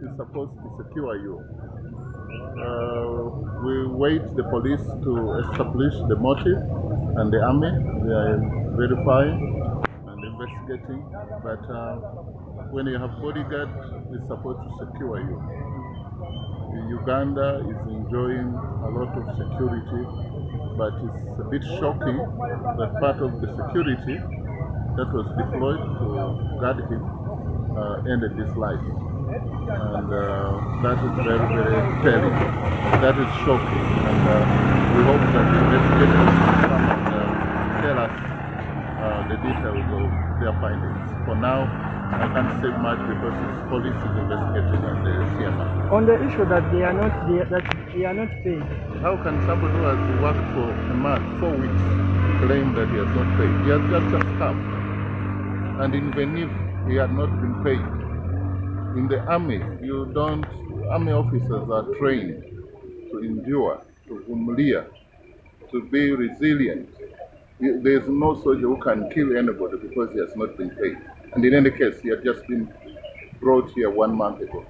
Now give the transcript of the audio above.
is supposed to secure you. We wait the police to establish the motive, and the army, they are verifying and investigating. But when you have bodyguard, it's supposed to secure you. Uganda is enjoying a lot of security, but it's a bit shocking that part of the security that was deployed to guard him ended his life. And that is very, very telling. That is shocking. And we hope that the investigators come and tell us the details of their findings. For now, I can't say much because it's police is investigating and the CMI. On the issue that they are not paid. How can somebody who has worked for a month, 4 weeks, claim that he has not paid? He has just come. And even if he had not been paid, in the army, army officers are trained to endure, to vumilia, to be resilient. There is no soldier who can kill anybody because he has not been paid. And in any case, he had just been brought here 1 month ago.